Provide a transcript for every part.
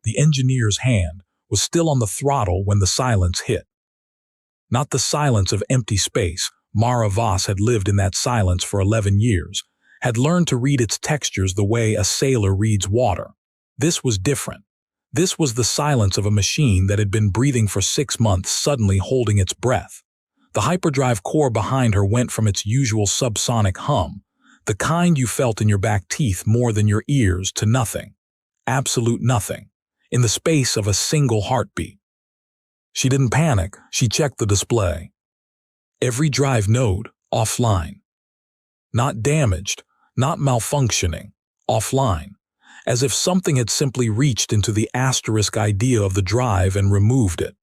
the engineer's hand, was still on the throttle when the silence hit. Not the silence of empty space. Mara Voss had lived in that silence for 11 years, had learned to read its textures the way a sailor reads water. This was different. This was the silence of a machine that had been breathing for 6 months, suddenly holding its breath. The hyperdrive core behind her went from its usual subsonic hum, the kind you felt in your back teeth more than your ears, to nothing. Absolute nothing. In the space of a single heartbeat. She didn't panic. She checked the display. Every drive node, offline. Not damaged, not malfunctioning, offline. As if something had simply reached into the asterisk idea of the drive and removed it.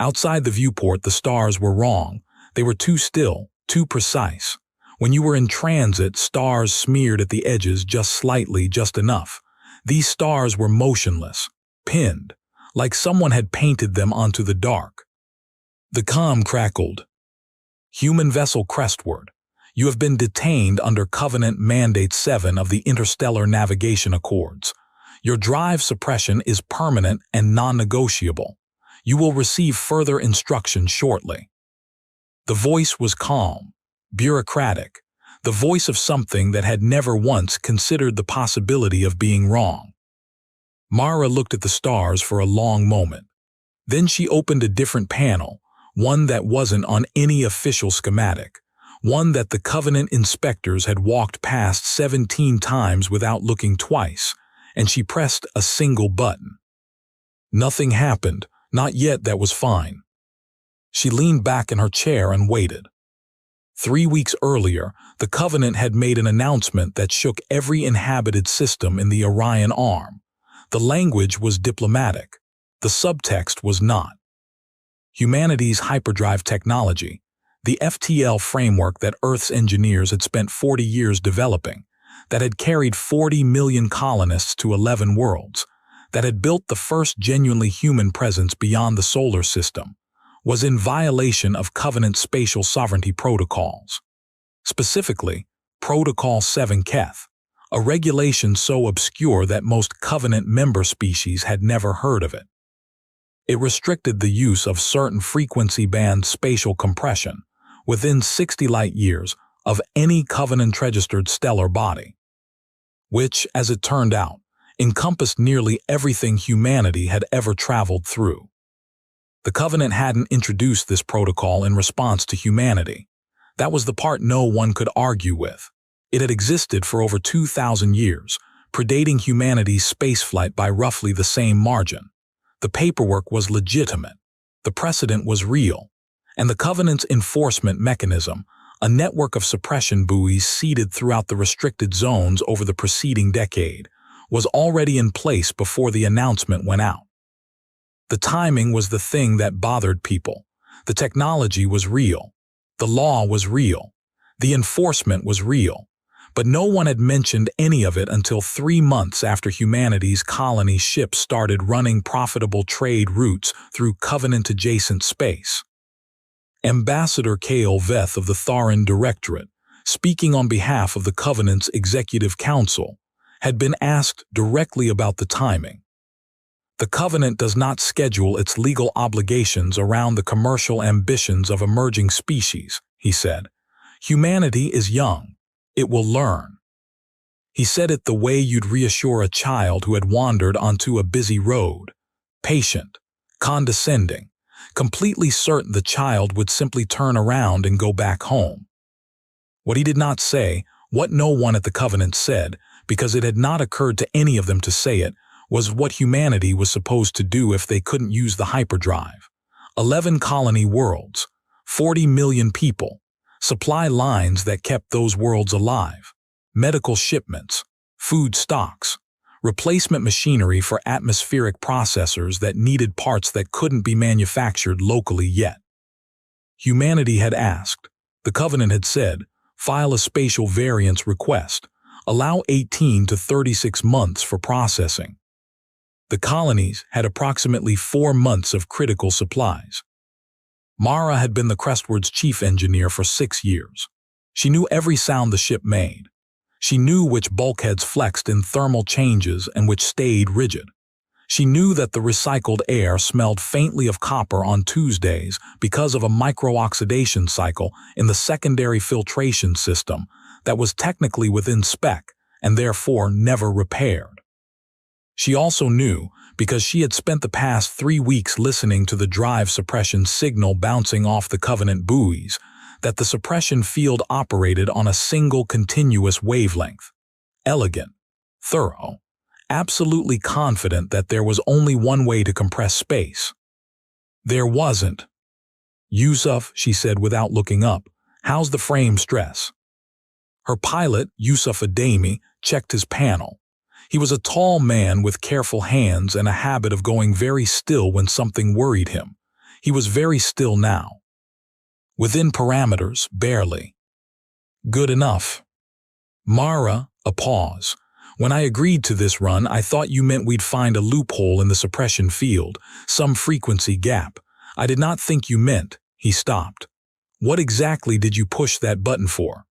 Outside the viewport, the stars were wrong. They were too still, too precise. When you were in transit, stars smeared at the edges just slightly, just enough. These stars were motionless, pinned, like someone had painted them onto the dark. The comm crackled. Human vessel crestward. You have been detained under Covenant Mandate 7 of the Interstellar Navigation Accords. Your drive suppression is permanent and non-negotiable. You will receive further instructions shortly. The voice was calm, bureaucratic, the voice of something that had never once considered the possibility of being wrong. Mara looked at the stars for a long moment. Then she opened a different panel, one that wasn't on any official schematic, one that the Covenant inspectors had walked past 17 times without looking twice, and she pressed a single button. Nothing happened, not yet. That was fine. She leaned back in her chair and waited. 3 weeks earlier, the Covenant had made an announcement that shook every inhabited system in the Orion Arm. The language was diplomatic. The subtext was not. Humanity's hyperdrive technology, the FTL framework that Earth's engineers had spent 40 years developing, that had carried 40 million colonists to 11 worlds, that had built the first genuinely human presence beyond the solar system, was in violation of Covenant spatial sovereignty protocols. Specifically, Protocol 7 Keth, a regulation so obscure that most Covenant member species had never heard of it. It restricted the use of certain frequency-band spatial compression within 60 light-years of any Covenant-registered stellar body, which, as it turned out, encompassed nearly everything humanity had ever traveled through. The Covenant hadn't introduced this protocol in response to humanity. That was the part no one could argue with. It had existed for over 2,000 years, predating humanity's spaceflight by roughly the same margin. The paperwork was legitimate, the precedent was real, and the Covenant's enforcement mechanism, a network of suppression buoys seeded throughout the restricted zones over the preceding decade, was already in place before the announcement went out. The timing was the thing that bothered people. The technology was real. The law was real. The enforcement was real. But no one had mentioned any of it until 3 months after humanity's colony ships started running profitable trade routes through Covenant-adjacent space. Ambassador Kale Veth of the Tharan Directorate, speaking on behalf of the Covenant's Executive Council, had been asked directly about the timing. The Covenant does not schedule its legal obligations around the commercial ambitions of emerging species, he said. Humanity is young. It will learn. He said it the way you'd reassure a child who had wandered onto a busy road, patient, condescending, completely certain the child would simply turn around and go back home. What he did not say, what no one at the Covenant said, because it had not occurred to any of them to say it, was what humanity was supposed to do if they couldn't use the hyperdrive. 11 colony worlds, 40 million people, supply lines that kept those worlds alive, medical shipments, food stocks, replacement machinery for atmospheric processors that needed parts that couldn't be manufactured locally yet. Humanity had asked, the Covenant had said, file a spatial variance request, allow 18 to 36 months for processing. The colonies had approximately 4 months of critical supplies. Mara had been the Crestward's chief engineer for 6 years. She knew every sound the ship made. She knew which bulkheads flexed in thermal changes and which stayed rigid. She knew that the recycled air smelled faintly of copper on Tuesdays because of a micro-oxidation cycle in the secondary filtration system that was technically within spec and therefore never repaired. She also knew, because she had spent the past 3 weeks listening to the drive suppression signal bouncing off the Covenant buoys, that the suppression field operated on a single continuous wavelength. Elegant, thorough, absolutely confident that there was only one way to compress space. There wasn't. "Yusuf," she said without looking up, "how's the frame stress?" Her pilot, Yusuf Adami, checked his panel. He was a tall man with careful hands and a habit of going very still when something worried him. He was very still now. "Within parameters, barely." "Good enough." "Mara," a pause. "When I agreed to this run, I thought you meant we'd find a loophole in the suppression field, some frequency gap. I did not think you meant—" He stopped. "What exactly did you push that button for?"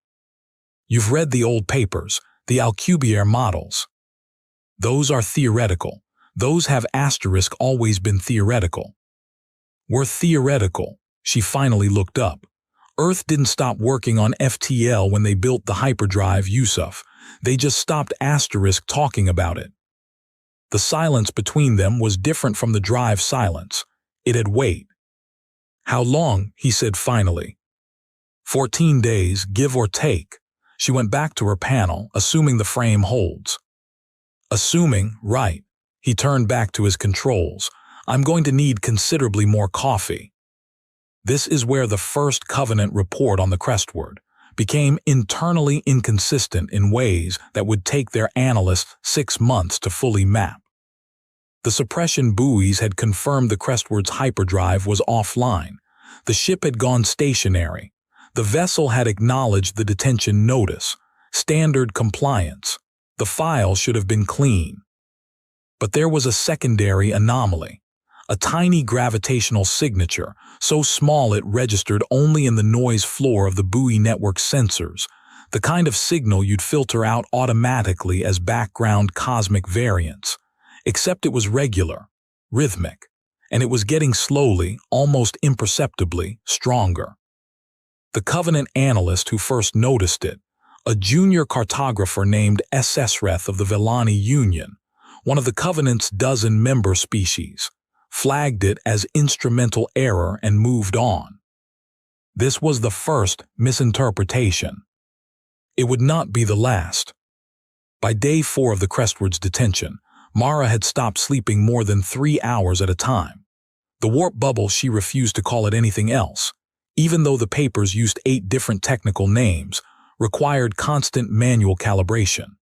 "You've read the old papers, the Alcubierre models." "Those are theoretical. Those have asterisk always been theoretical." "Were theoretical." She finally looked up. "Earth didn't stop working on FTL when they built the hyperdrive, Yusuf. They just stopped asterisk talking about it." The silence between them was different from the drive silence. It had weight. "How long?" he said finally. 14 days, give or take." She went back to her panel, assuming the frame holds. "Assuming, right." He turned back to his controls. "I'm going to need considerably more coffee." This is where the first Covenant report on the Crestward became internally inconsistent in ways that would take their analysts 6 months to fully map. The suppression buoys had confirmed the Crestward's hyperdrive was offline. The ship had gone stationary. The vessel had acknowledged the detention notice. Standard compliance. The file should have been clean. But there was a secondary anomaly. A tiny gravitational signature, so small it registered only in the noise floor of the buoy network sensors, the kind of signal you'd filter out automatically as background cosmic variance. Except it was regular, rhythmic, and it was getting slowly, almost imperceptibly, stronger. The Covenant analyst who first noticed it, a junior cartographer named Sesreth of the Vellani Union, one of the Covenant's dozen member species, flagged it as instrumental error and moved on. This was the first misinterpretation. It would not be the last. By day 4 of the Crestward's detention, Mara had stopped sleeping more than 3 hours at a time. The warp bubble, she refused to call it anything else, even though the papers used 8 different technical names, required constant manual calibration.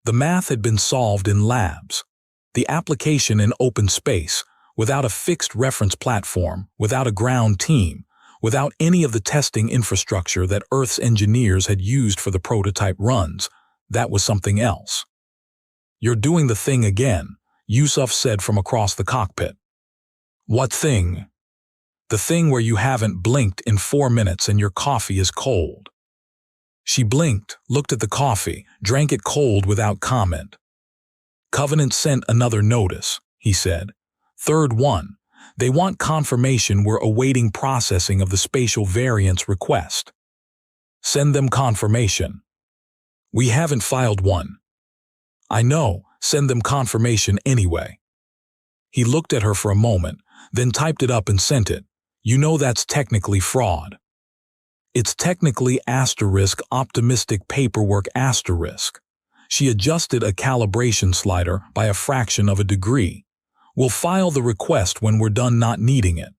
The math had been solved in labs. The application in open space, without a fixed reference platform, without a ground team, without any of the testing infrastructure that Earth's engineers had used for the prototype runs, that was something else. "You're doing the thing again," Yusuf said from across the cockpit. "What thing?" "The thing where you haven't blinked in 4 minutes and your coffee is cold." She blinked, looked at the coffee, drank it cold without comment. "Covenant sent another notice," he said. "Third one. They want confirmation we're awaiting processing of the spatial variance request." "Send them confirmation." "We haven't filed one." "I know, send them confirmation anyway." He looked at her for a moment, then typed it up and sent it. "You know that's technically fraud." "It's technically asterisk optimistic paperwork asterisk." She adjusted a calibration slider by a fraction of a degree. "We'll file the request when we're done not needing it."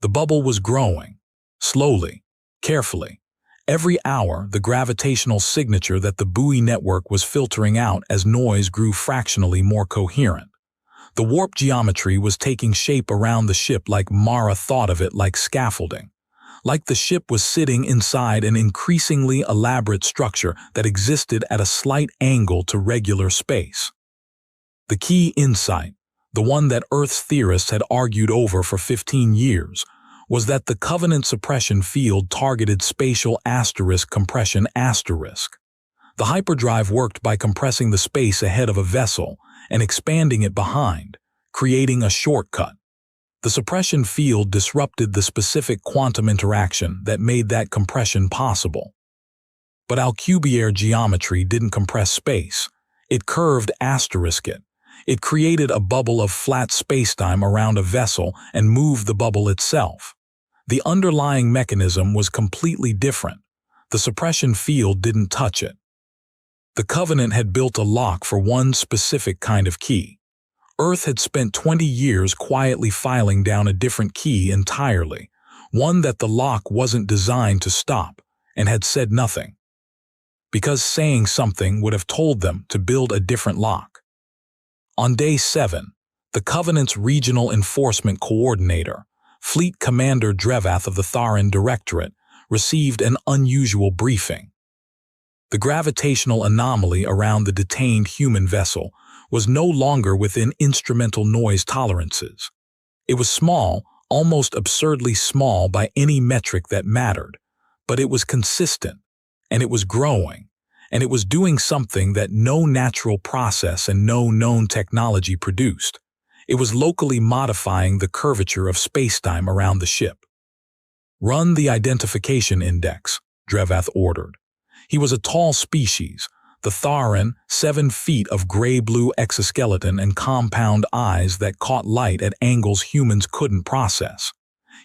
The bubble was growing. Slowly, carefully. Every hour, the gravitational signature that the buoy network was filtering out as noise grew fractionally more coherent. The warp geometry was taking shape around the ship like Mara thought of it, like scaffolding. Like the ship was sitting inside an increasingly elaborate structure that existed at a slight angle to regular space. The key insight, the one that Earth's theorists had argued over for 15 years, was that the Covenant suppression field targeted spatial asterisk compression asterisk. The hyperdrive worked by compressing the space ahead of a vessel and expanding it behind, creating a shortcut. The suppression field disrupted the specific quantum interaction that made that compression possible. But Alcubierre geometry didn't compress space. It curved asterisk it. It created a bubble of flat spacetime around a vessel and moved the bubble itself. The underlying mechanism was completely different. The suppression field didn't touch it. The Covenant had built a lock for one specific kind of key. Earth had spent 20 years quietly filing down a different key entirely, one that the lock wasn't designed to stop, and had said nothing. Because saying something would have told them to build a different lock. On day 7, the Covenant's Regional Enforcement Coordinator, Fleet Commander Drevath of the Tharan Directorate, received an unusual briefing. The gravitational anomaly around the detained human vessel was no longer within instrumental noise tolerances. It was small, almost absurdly small by any metric that mattered, but it was consistent, and it was growing, and it was doing something that no natural process and no known technology produced. It was locally modifying the curvature of spacetime around the ship. "Run the identification index," Drevath ordered. He was a tall species, the Tharan, 7 feet of gray-blue exoskeleton and compound eyes that caught light at angles humans couldn't process.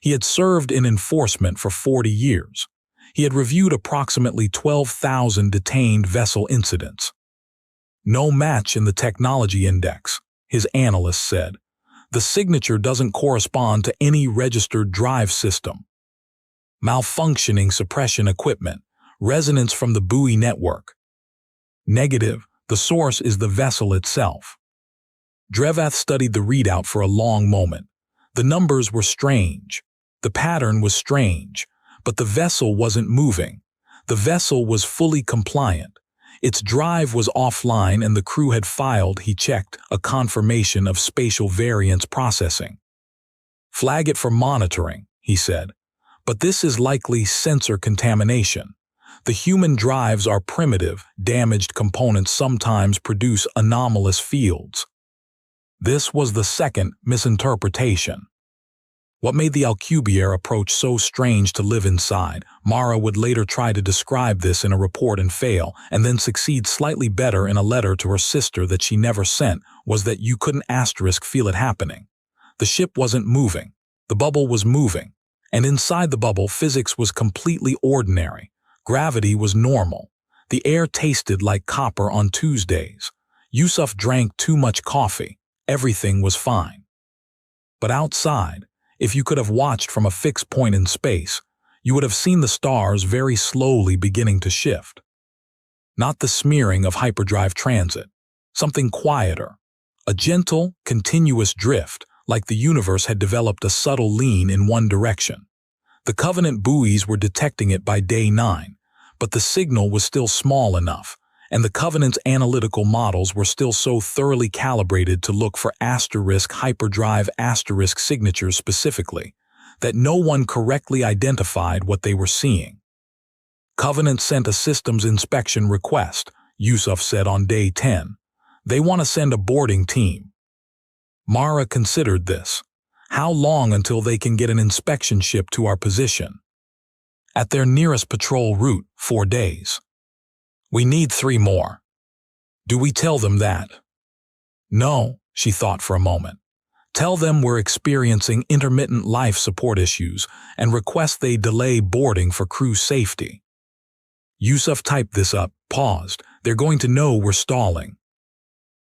He had served in enforcement for 40 years. He had reviewed approximately 12,000 detained vessel incidents. "No match in the technology index," his analyst said. "The signature doesn't correspond to any registered drive system. Malfunctioning suppression equipment, resonance from the buoy network. Negative, the source is the vessel itself." Drevath studied the readout for a long moment. The numbers were strange. The pattern was strange, but the vessel wasn't moving. The vessel was fully compliant. Its drive was offline and the crew had filed, he checked, a confirmation of spatial variance processing. "Flag it for monitoring," he said. "But this is likely sensor contamination. The human drives are primitive, damaged components sometimes produce anomalous fields." This was the second misinterpretation. What made the Alcubierre approach so strange to live inside? Mara would later try to describe this in a report and fail, and then succeed slightly better in a letter to her sister that she never sent, was that you couldn't feel it happening. The ship wasn't moving. The bubble was moving. And inside the bubble, physics was completely ordinary. Gravity was normal. The air tasted like copper on Tuesdays. Yusuf drank too much coffee. Everything was fine. But outside, if you could have watched from a fixed point in space, you would have seen the stars very slowly beginning to shift. Not the smearing of hyperdrive transit. Something quieter. A gentle, continuous drift, like the universe had developed a subtle lean in one direction. The Covenant buoys were detecting it by day 9, but the signal was still small enough, and the Covenant's analytical models were still so thoroughly calibrated to look for hyperdrive signatures specifically, that no one correctly identified what they were seeing. "Covenant sent a systems inspection request," Yusuf said on day 10. "They want to send a boarding team." Mara considered this. How long until they can get an inspection ship to our position? At their nearest patrol route, 4 days. "We need 3 more. Do we tell them that?" "No," she thought for a moment. "Tell them we're experiencing intermittent life support issues and request they delay boarding for crew safety." Yusuf typed this up, paused. "They're going to know we're stalling.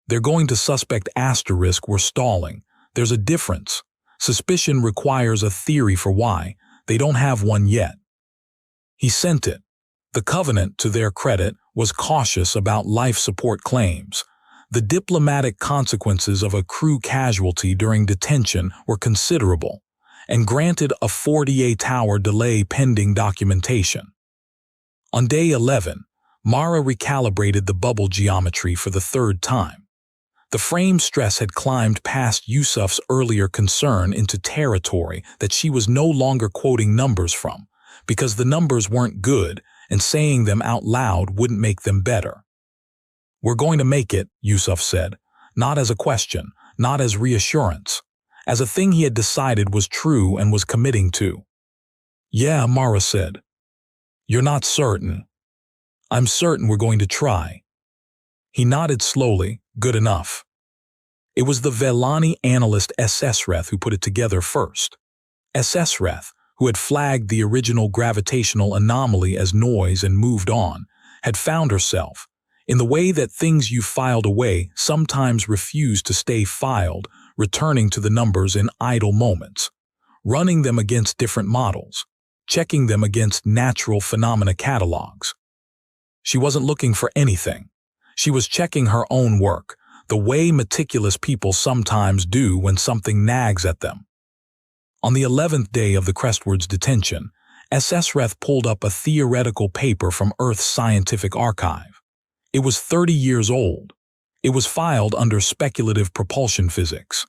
They're going to suspect we're stalling. There's a difference. Suspicion requires a theory for why. They don't have one yet." He sent it. The Covenant, to their credit, was cautious about life support claims. The diplomatic consequences of a crew casualty during detention were considerable, and granted a 48-hour delay pending documentation. On day 11, Mara recalibrated the bubble geometry for the 3rd time. The frame stress had climbed past Yusuf's earlier concern into territory that she was no longer quoting numbers from, because the numbers weren't good and saying them out loud wouldn't make them better. "We're going to make it," Yusuf said, not as a question, not as reassurance, as a thing he had decided was true and was committing to. "Yeah," Mara said. "You're not certain." "I'm certain we're going to try." He nodded slowly. "Good enough." It was the Velani analyst Sreth who put it together first. Sreth, who had flagged the original gravitational anomaly as noise and moved on, had found herself, in the way that things you filed away sometimes refuse to stay filed, returning to the numbers in idle moments, running them against different models, checking them against natural phenomena catalogs. She wasn't looking for anything. She was checking her own work, the way meticulous people sometimes do when something nags at them. On the 11th day of the Crestward's detention, Sreth pulled up a theoretical paper from Earth's scientific archive. It was 30 years old. It was filed under speculative propulsion physics.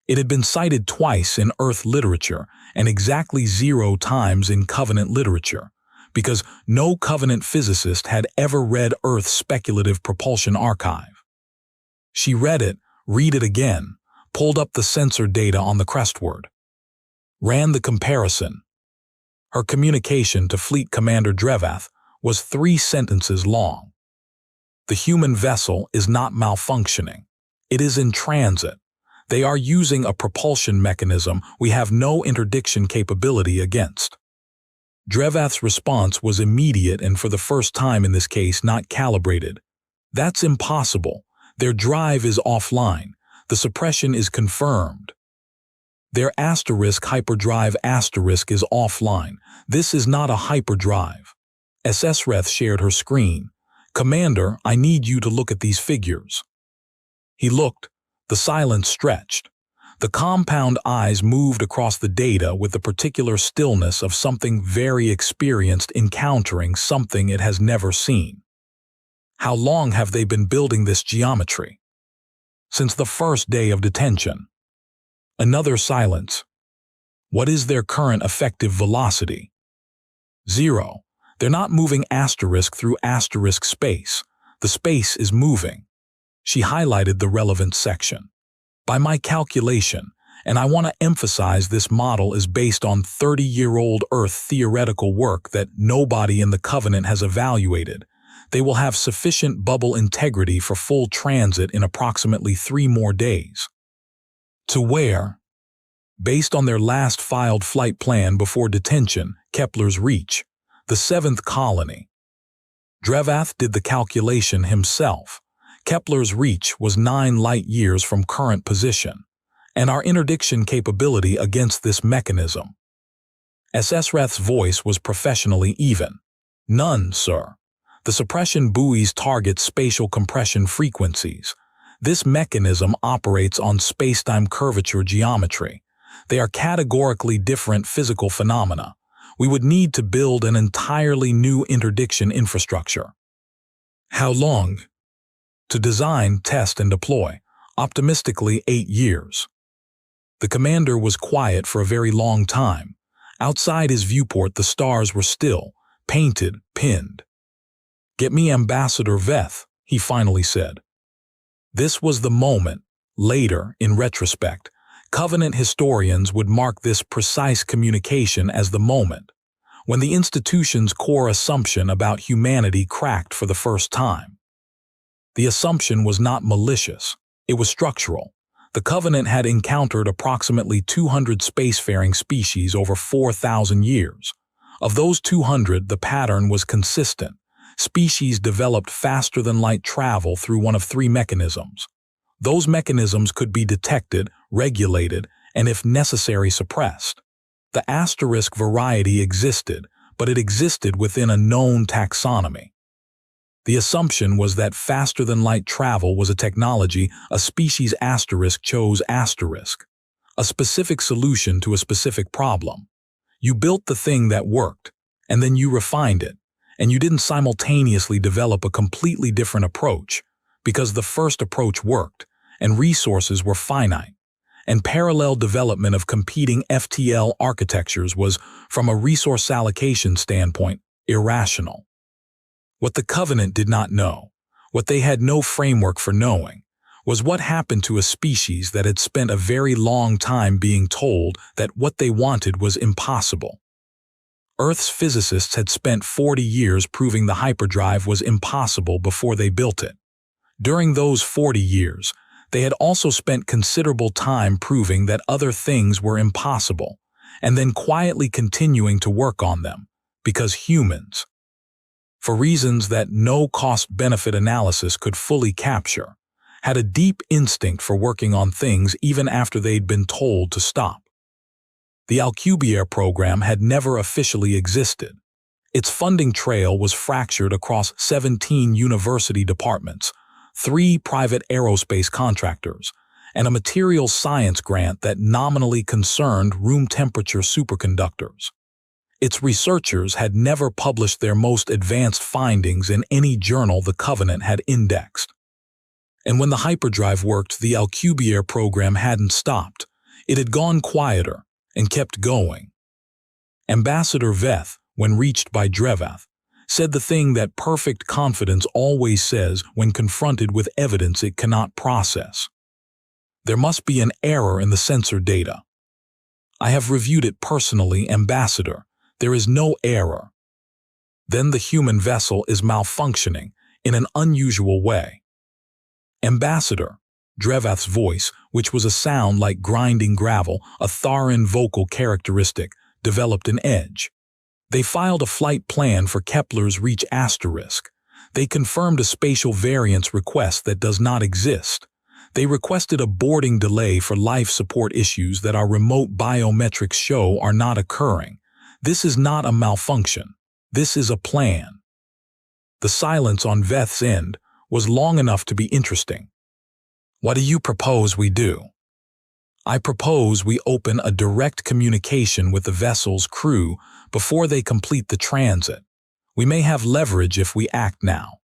It had been cited twice in Earth literature and exactly 0 times in Covenant literature, because no Covenant physicist had ever read Earth's speculative propulsion archive. She read it again, pulled up the sensor data on the Crestward, ran the comparison. Her communication to Fleet Commander Drevath was 3 sentences long. "The human vessel is not malfunctioning. It is in transit. They are using a propulsion mechanism we have no interdiction capability against." Drevath's response was immediate and for the first time in this case not calibrated. "That's impossible. Their drive is offline. The suppression is confirmed. Their *hyperdrive* is offline. This is not a hyperdrive." Sreth shared her screen. "Commander, I need you to look at these figures." He looked. The silence stretched. The compound eyes moved across the data with the particular stillness of something very experienced encountering something it has never seen. "How long have they been building this geometry?" "Since the first day of detention." Another silence. "What is their current effective velocity?" 0. They're not moving through space. The space is moving. She highlighted the relevant section. "By my calculation, and I want to emphasize this model is based on 30-year-old Earth theoretical work that nobody in the Covenant has evaluated, they will have sufficient bubble integrity for full transit in approximately 3 more days." "To where?" "Based on their last filed flight plan before detention, Kepler's reach, the 7th colony." Drevath did the calculation himself. Kepler's reach was 9 light-years from current position, and our interdiction capability against this mechanism. Sreth's voice was professionally even. "None, sir. The suppression buoys target spatial compression frequencies. This mechanism operates on spacetime curvature geometry. They are categorically different physical phenomena. We would need to build an entirely new interdiction infrastructure." "How long?" "To design, test, and deploy. Optimistically, 8 years." The commander was quiet for a very long time. Outside his viewport, the stars were still, painted, pinned. "Get me Ambassador Veth," he finally said. This was the moment. Later, in retrospect, Covenant historians would mark this precise communication as the moment when the institution's core assumption about humanity cracked for the first time. The assumption was not malicious. It was structural. The Covenant had encountered approximately 200 spacefaring species over 4,000 years. Of those 200, the pattern was consistent. Species developed faster-than-light travel through one of 3 mechanisms. Those mechanisms could be detected, regulated, and if necessary suppressed. The asterisk variety existed, but it existed within a known taxonomy. The assumption was that faster-than-light travel was a technology a species asterisk chose asterisk, a specific solution to a specific problem. You built the thing that worked, and then you refined it, and you didn't simultaneously develop a completely different approach, because the first approach worked, and resources were finite, and parallel development of competing FTL architectures was, from a resource allocation standpoint, irrational. What the Covenant did not know, what they had no framework for knowing, was what happened to a species that had spent a very long time being told that what they wanted was impossible. Earth's physicists had spent 40 years proving the hyperdrive was impossible before they built it. During those 40 years, they had also spent considerable time proving that other things were impossible, and then quietly continuing to work on them, because humans, for reasons that no cost-benefit analysis could fully capture, had a deep instinct for working on things even after they'd been told to stop. The Alcubierre program had never officially existed. Its funding trail was fractured across 17 university departments, 3 private aerospace contractors, and a materials science grant that nominally concerned room-temperature superconductors. Its researchers had never published their most advanced findings in any journal the Covenant had indexed. And when the hyperdrive worked, the Alcubierre program hadn't stopped. It had gone quieter and kept going. Ambassador Veth, when reached by Drevath, said the thing that perfect confidence always says when confronted with evidence it cannot process. There must be an error in the sensor data. I have reviewed it personally, Ambassador. There is no error. Then the human vessel is malfunctioning in an unusual way. Ambassador, Drevath's voice, which was a sound like grinding gravel, a Tharan vocal characteristic, developed an edge. They filed a flight plan for Kepler's Reach Asterisk. They confirmed a spatial variance request that does not exist. They requested a boarding delay for life support issues that our remote biometrics show are not occurring. This is not a malfunction. This is a plan. The silence on Veth's end was long enough to be interesting. What do you propose we do? I propose we open a direct communication with the vessel's crew before they complete the transit. We may have leverage if we act now.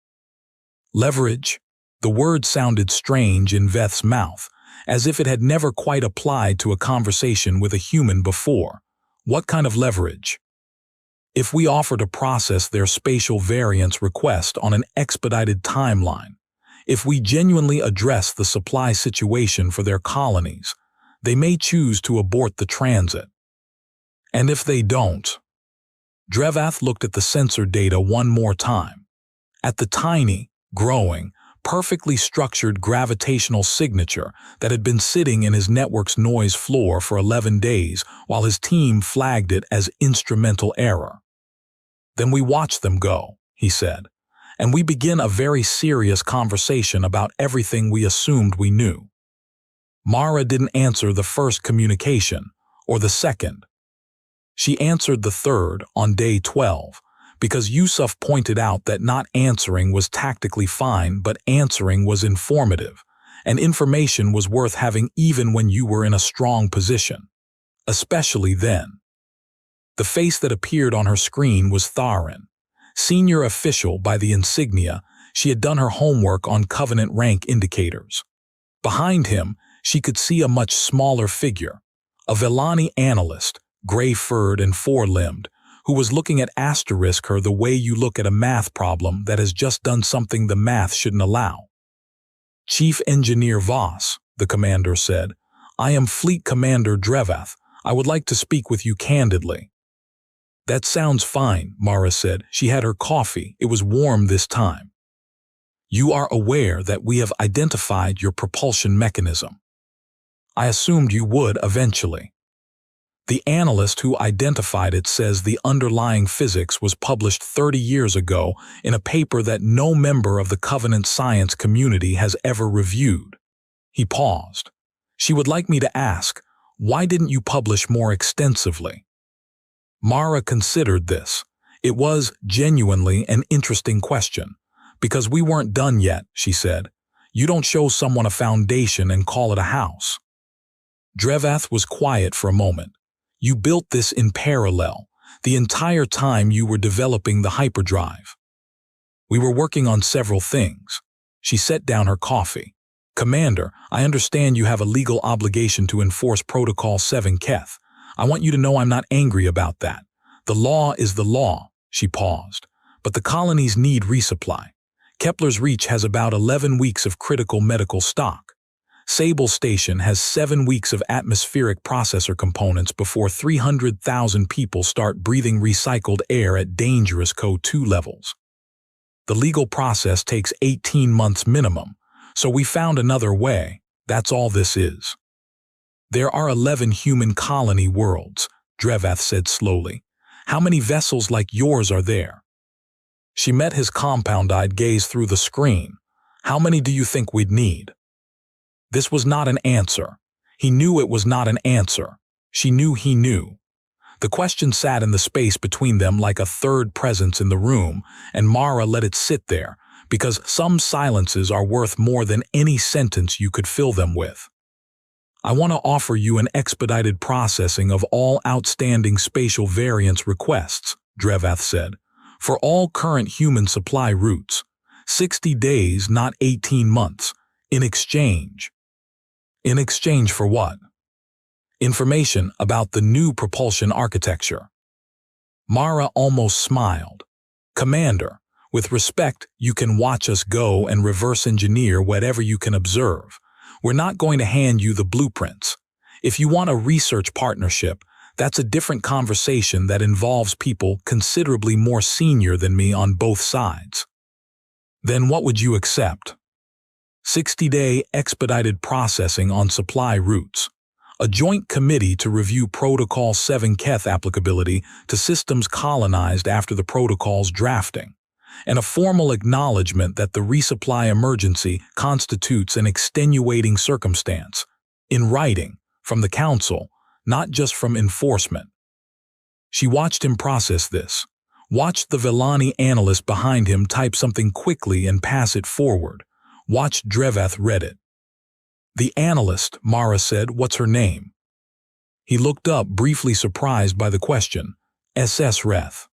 Leverage? The word sounded strange in Veth's mouth, as if it had never quite applied to a conversation with a human before. What kind of leverage? If we offer to process their spatial variance request on an expedited timeline, if we genuinely address the supply situation for their colonies, they may choose to abort the transit. And if they don't? Drevath looked at the sensor data one more time. At the tiny, growing, perfectly structured gravitational signature that had been sitting in his network's noise floor for 11 days while his team flagged it as instrumental error. Then we watch them go, he said, and we begin a very serious conversation about everything we assumed we knew. Mara didn't answer the first communication, or the second. She answered the third on day 12, because Yusuf pointed out that not answering was tactically fine, but answering was informative, and information was worth having even when you were in a strong position, especially then. The face that appeared on her screen was Tharan. Senior official by the insignia, she had done her homework on Covenant rank indicators. Behind him, she could see a much smaller figure, a Vellani analyst, gray-furred and four-limbed, who was looking at asterisk her the way you look at a math problem that has just done something the math shouldn't allow. Chief Engineer Voss, the commander said, I am Fleet Commander Drevath. I would like to speak with you candidly. That sounds fine, Mara said. She had her coffee. It was warm this time. You are aware that we have identified your propulsion mechanism. I assumed you would eventually. The analyst who identified it says the underlying physics was published 30 years ago in a paper that no member of the Covenant science community has ever reviewed. He paused. She would like me to ask, why didn't you publish more extensively? Mara considered this. It was genuinely an interesting question. Because we weren't done yet, she said. You don't show someone a foundation and call it a house. Drevath was quiet for a moment. You built this in parallel, the entire time you were developing the hyperdrive. We were working on several things. She set down her coffee. Commander, I understand you have a legal obligation to enforce Protocol 7 Keth. I want you to know I'm not angry about that. The law is the law, she paused. But the colonies need resupply. Kepler's Reach has about 11 weeks of critical medical stock. Sable Station has 7 weeks of atmospheric processor components before 300,000 people start breathing recycled air at dangerous CO2 levels. The legal process takes 18 months minimum, so we found another way. That's all this is. There are 11 human colony worlds, Drevath said slowly. How many vessels like yours are there? She met his compound-eyed gaze through the screen. How many do you think we'd need? This was not an answer. He knew it was not an answer. She knew he knew. The question sat in the space between them like a third presence in the room, and Mara let it sit there, because some silences are worth more than any sentence you could fill them with. I want to offer you an expedited processing of all outstanding spatial variance requests, Drevath said, for all current human supply routes. 60 days, not 18 months, in exchange. In exchange for what? Information about the new propulsion architecture. Mara almost smiled. Commander, with respect, you can watch us go and reverse engineer whatever you can observe. We're not going to hand you the blueprints. If you want a research partnership, that's a different conversation that involves people considerably more senior than me on both sides. Then what would you accept? 60-day expedited processing on supply routes. A joint committee to review Protocol 7 Keth applicability to systems colonized after the protocol's drafting, and a formal acknowledgement that the resupply emergency constitutes an extenuating circumstance, in writing, from the Council, not just from enforcement. She watched him process this, watched the Villani analyst behind him type something quickly and pass it forward, watched Drevath read it. The analyst, Mara said, what's her name? He looked up, briefly surprised by the question. SS Reth.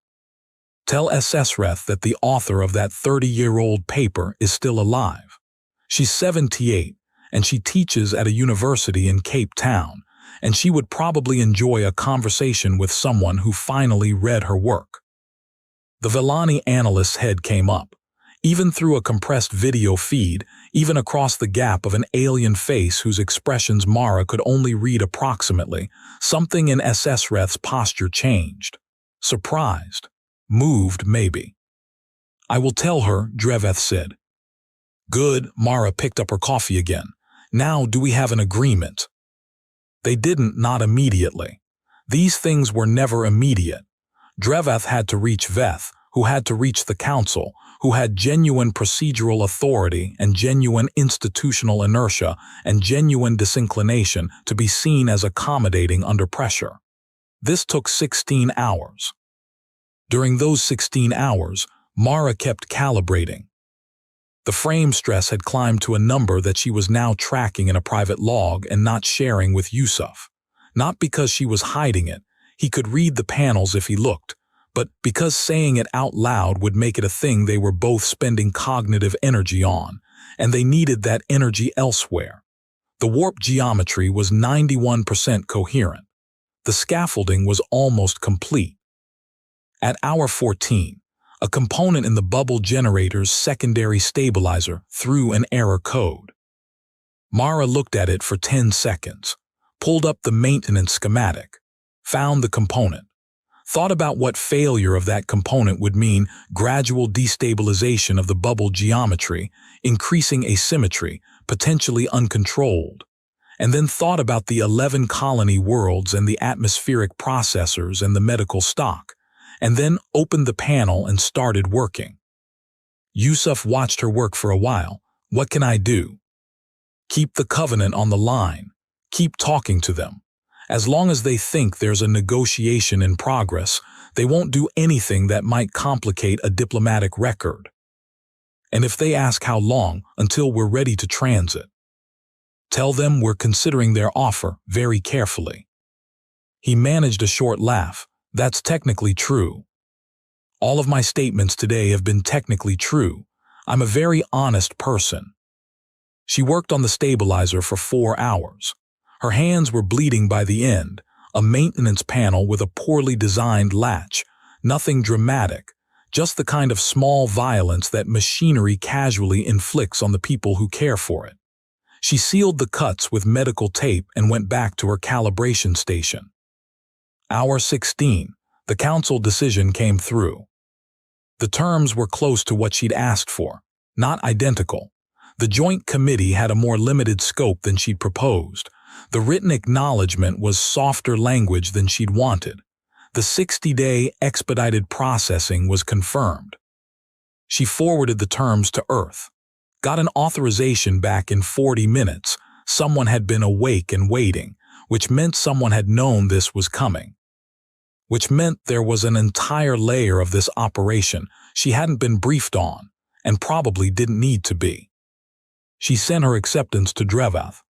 Tell SS Reth that the author of that 30-year-old paper is still alive. She's 78, and she teaches at a university in Cape Town, and she would probably enjoy a conversation with someone who finally read her work. The Villani analyst's head came up. Even through a compressed video feed, even across the gap of an alien face whose expressions Mara could only read approximately, something in SS Reth's posture changed. Surprised. Moved, maybe. I will tell her, Drevath said. Good, Mara picked up her coffee again. Now do we have an agreement? They didn't, not immediately. These things were never immediate. Drevath had to reach Veth, who had to reach the Council, who had genuine procedural authority and genuine institutional inertia and genuine disinclination to be seen as accommodating under pressure. This took 16 hours. During those 16 hours, Mara kept calibrating. The frame stress had climbed to a number that she was now tracking in a private log and not sharing with Yusuf. Not because she was hiding it, he could read the panels if he looked, but because saying it out loud would make it a thing they were both spending cognitive energy on, and they needed that energy elsewhere. The warp geometry was 91% coherent. The scaffolding was almost complete. At hour 14, a component in the bubble generator's secondary stabilizer threw an error code. Mara looked at it for 10 seconds, pulled up the maintenance schematic, found the component, thought about what failure of that component would mean: gradual destabilization of the bubble geometry, increasing asymmetry, potentially uncontrolled, and then thought about the 11 colony worlds and the atmospheric processors and the medical stock, and then opened the panel and started working. Yusuf watched her work for a while. What can I do? Keep the Covenant on the line. Keep talking to them. As long as they think there's a negotiation in progress, they won't do anything that might complicate a diplomatic record. And if they ask how long, until we're ready to transit, tell them we're considering their offer very carefully. He managed a short laugh. That's technically true. All of my statements today have been technically true. I'm a very honest person. She worked on the stabilizer for 4 hours. Her hands were bleeding by the end, a maintenance panel with a poorly designed latch, nothing dramatic, just the kind of small violence that machinery casually inflicts on the people who care for it. She sealed the cuts with medical tape and went back to her calibration station. Hour 16, the council decision came through. The terms were close to what she'd asked for, not identical. The Joint Committee had a more limited scope than she'd proposed. The written acknowledgement was softer language than she'd wanted. The 60-day expedited processing was confirmed. She forwarded the terms to Earth, got an authorization back in 40 minutes. Someone had been awake and waiting, which meant someone had known this was coming. Which meant there was an entire layer of this operation she hadn't been briefed on, and probably didn't need to be. She sent her acceptance to Drevath.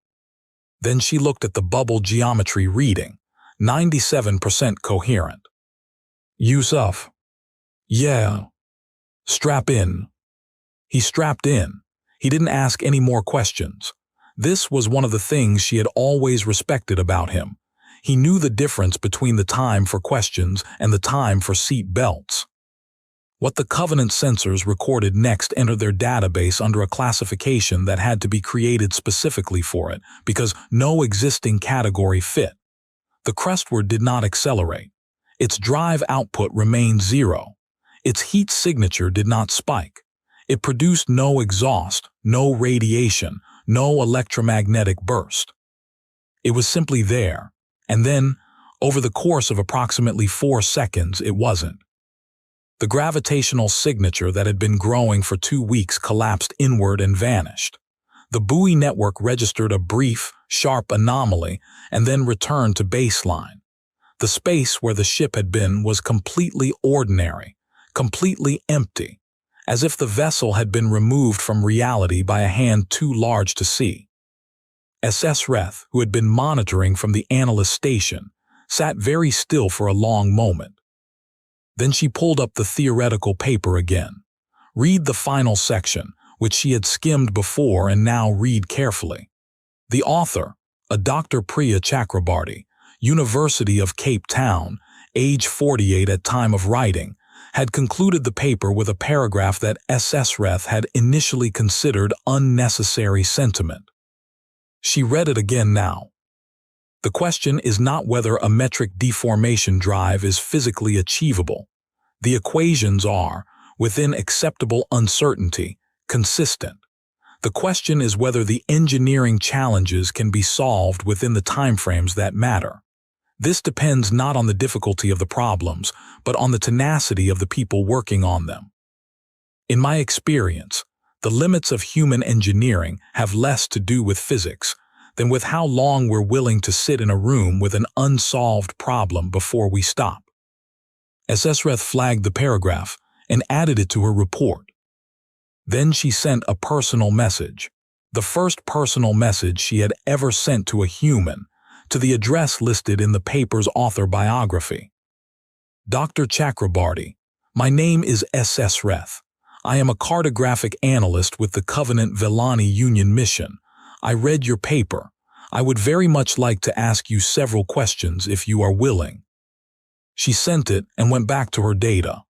Then she looked at the bubble geometry reading, 97% coherent. Yusuf. Yeah. Strap in. He strapped in. He didn't ask any more questions. This was one of the things she had always respected about him. He knew the difference between the time for questions and the time for seat belts. What the Covenant sensors recorded next entered their database under a classification that had to be created specifically for it, because no existing category fit. The crestword did not accelerate. Its drive output remained 0. Its heat signature did not spike. It produced no exhaust, no radiation, no electromagnetic burst. It was simply there, and then, over the course of approximately 4 seconds, it wasn't. The gravitational signature that had been growing for 2 weeks collapsed inward and vanished. The buoy network registered a brief, sharp anomaly and then returned to baseline. The space where the ship had been was completely ordinary, completely empty, as if the vessel had been removed from reality by a hand too large to see. SS Reth, who had been monitoring from the analyst station, sat very still for a long moment. Then she pulled up the theoretical paper again. Read the final section, which she had skimmed before and now read carefully. The author, a Dr. Priya Chakrabarty, University of Cape Town, age 48 at time of writing, had concluded the paper with a paragraph that SS Reth had initially considered unnecessary sentiment. She read it again now. The question is not whether a metric deformation drive is physically achievable. The equations are, within acceptable uncertainty, consistent. The question is whether the engineering challenges can be solved within the timeframes that matter. This depends not on the difficulty of the problems, but on the tenacity of the people working on them. In my experience, the limits of human engineering have less to do with physics than with how long we're willing to sit in a room with an unsolved problem before we stop. SS Reth flagged the paragraph and added it to her report. Then she sent a personal message, the first personal message she had ever sent to a human, to the address listed in the paper's author biography. Dr. Chakrabarty, my name is SS Reth. I am a cartographic analyst with the Covenant Villani Union mission. I read your paper. I would very much like to ask you several questions if you are willing. She sent it and went back to her data.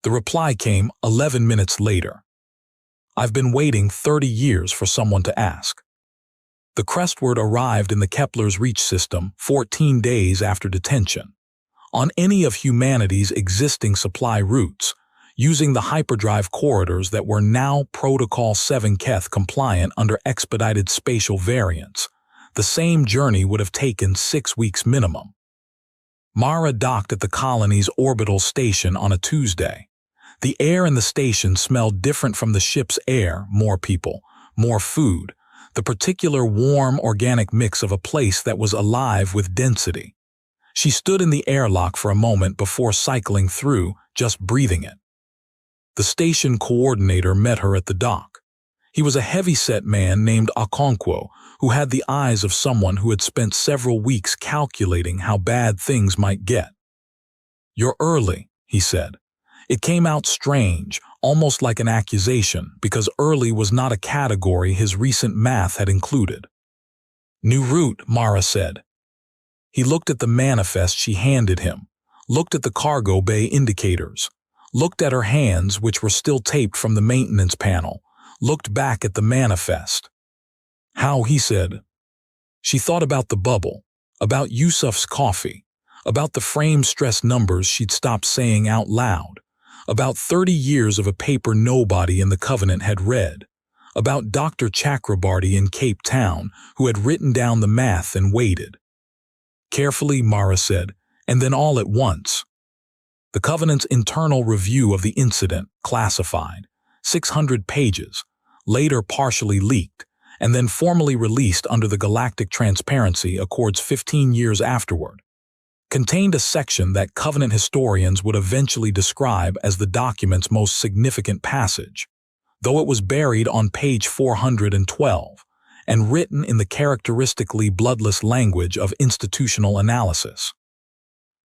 The reply came 11 minutes later. I've been waiting 30 years for someone to ask. The crestword arrived in the Kepler's reach system 14 days after detention. On any of humanity's existing supply routes, using the hyperdrive corridors that were now Protocol 7 Keth compliant under expedited spatial variants, the same journey would have taken 6 weeks minimum. Mara docked at the colony's orbital station on a Tuesday. The air in the station smelled different from the ship's air, more people, more food, the particular warm organic mix of a place that was alive with density. She stood in the airlock for a moment before cycling through, just breathing it. The station coordinator met her at the dock. He was a heavy-set man named Okonkwo, who had the eyes of someone who had spent several weeks calculating how bad things might get. "You're early," he said. It came out strange, almost like an accusation, because early was not a category his recent math had included. "New route," Mara said. He looked at the manifest she handed him, looked at the cargo bay indicators, looked at her hands, which were still taped from the maintenance panel, looked back at the manifest. "How," he said. She thought about the bubble, about Yusuf's coffee, about the frame stress numbers she'd stopped saying out loud, about 30 years of a paper nobody in the Covenant had read, about Dr. Chakrabarty in Cape Town who had written down the math and waited. "Carefully," Mara said, and then all at once. The Covenant's internal review of the incident, classified, 600 pages, later partially leaked, and then formally released under the Galactic Transparency Accords 15 years afterward, contained a section that Covenant historians would eventually describe as the document's most significant passage, though it was buried on page 412 and written in the characteristically bloodless language of institutional analysis.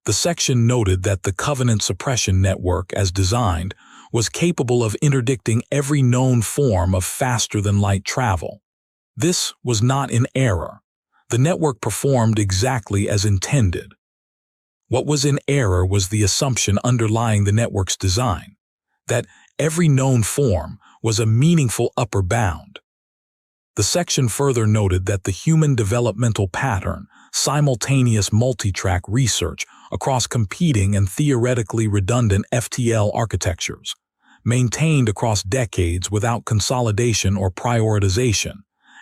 The section noted that the Covenant suppression network, as designed, was capable of interdicting every known form of faster-than-light travel. This was not in error. The network performed exactly as intended. What was in error was the assumption underlying the network's design, that every known form was a meaningful upper bound. The section further noted that the human developmental pattern, simultaneous multi-track research across competing and theoretically redundant FTL architectures, maintained across decades without consolidation or prioritization,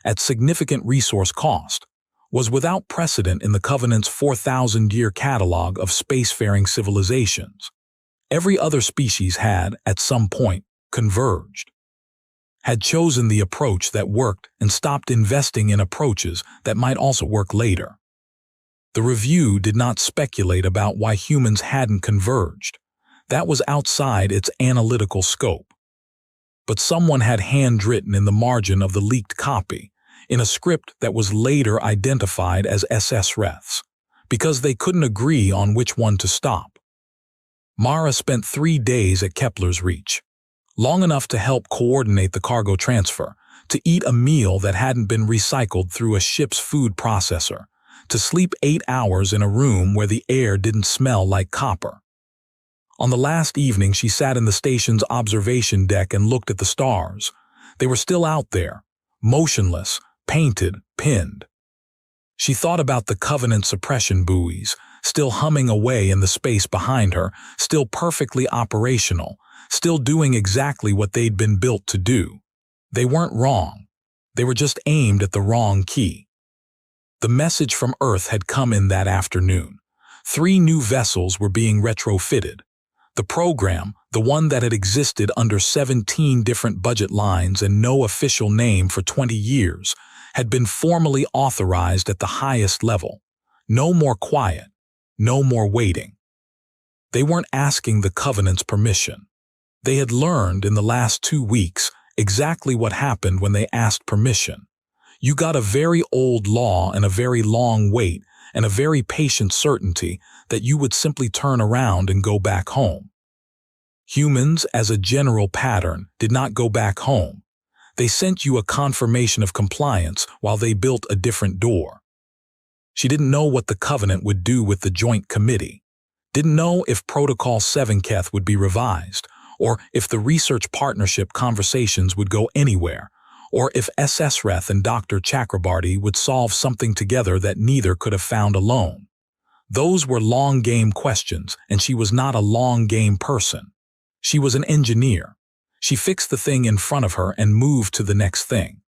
at significant resource cost, was without precedent in the Covenant's 4,000-year catalog of spacefaring civilizations. Every other species had, at some point, converged, had chosen the approach that worked and stopped investing in approaches that might also work later. The review did not speculate about why humans hadn't converged. That was outside its analytical scope. But someone had handwritten in the margin of the leaked copy, in a script that was later identified as SS-Reths, because they couldn't agree on which one to stop. Mara spent 3 days at Kepler's Reach, long enough to help coordinate the cargo transfer, to eat a meal that hadn't been recycled through a ship's food processor, to sleep 8 hours in a room where the air didn't smell like copper. On the last evening, she sat in the station's observation deck and looked at the stars. They were still out there, motionless, painted, pinned. She thought about the Covenant suppression buoys, still humming away in the space behind her, still perfectly operational, still doing exactly what they'd been built to do. They weren't wrong. They were just aimed at the wrong key. The message from Earth had come in that afternoon. 3 new vessels were being retrofitted. The program, the one that had existed under 17 different budget lines and no official name for 20 years, had been formally authorized at the highest level. No more quiet, no more waiting. They weren't asking the Covenant's permission. They had learned in the last 2 weeks exactly what happened when they asked permission. You got a very old law and a very long wait and a very patient certainty that you would simply turn around and go back home. Humans, as a general pattern, did not go back home. They sent you a confirmation of compliance while they built a different door. She didn't know what the Covenant would do with the Joint Committee, didn't know if Protocol 7 Keth would be revised, or if the research partnership conversations would go anywhere, or if SS-Reth and Dr. Chakrabarty would solve something together that neither could have found alone. Those were long-game questions, and she was not a long-game person. She was an engineer. She fixed the thing in front of her and moved to the next thing.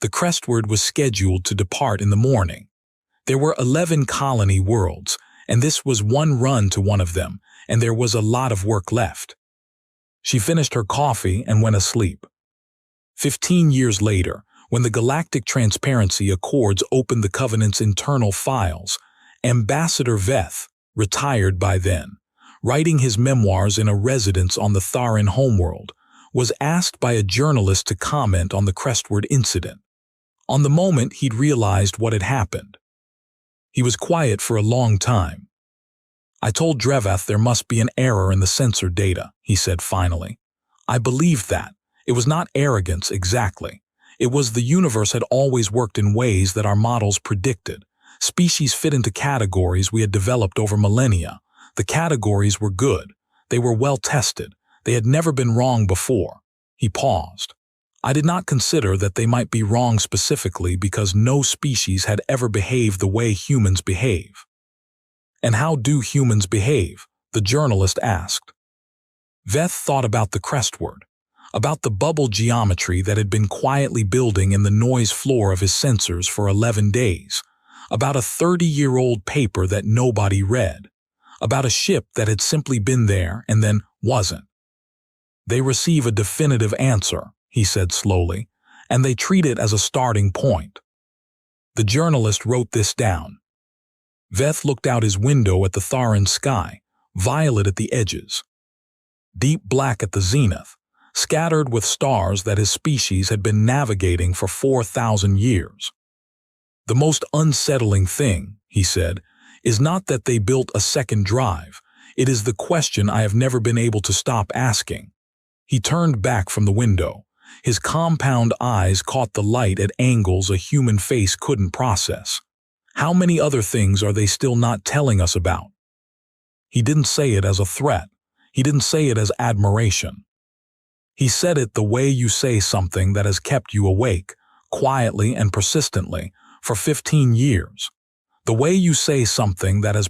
The Crestward was scheduled to depart in the morning. There were 11 colony worlds, and this was one run to one of them, and there was a lot of work left. She finished her coffee and went asleep. 15 years later, when the Galactic Transparency Accords opened the Covenant's internal files, Ambassador Veth, retired by then, writing his memoirs in a residence on the Tharan homeworld, was asked by a journalist to comment on the Crestward incident. On the moment, he'd realized what had happened. He was quiet for a long time. "I told Drevath there must be an error in the sensor data," he said finally. "I believed that. It was not arrogance exactly. It was the universe had always worked in ways that our models predicted. Species fit into categories we had developed over millennia. The categories were good. They were well tested. They had never been wrong before. He paused. I did not consider that they might be wrong specifically because no species had ever behaved the way humans behave. And how do humans behave? The journalist asked. Veth thought about the crestword, about the bubble geometry that had been quietly building in the noise floor of his sensors for 11 days, about a 30-year-old paper that nobody read, about a ship that had simply been there and then wasn't. They receive a definitive answer, he said slowly, and they treat it as a starting point. The journalist wrote this down. Veth looked out his window at the Tharan sky, violet at the edges, deep black at the zenith, scattered with stars that his species had been navigating for 4,000 years. The most unsettling thing, he said, is not that they built a second drive. It is the question I have never been able to stop asking. He turned back from the window. His compound eyes caught the light at angles a human face couldn't process. How many other things are they still not telling us about? He didn't say it as a threat. He didn't say it as admiration. He said it the way you say something that has kept you awake, quietly and persistently, for 15 years. The way you say something that has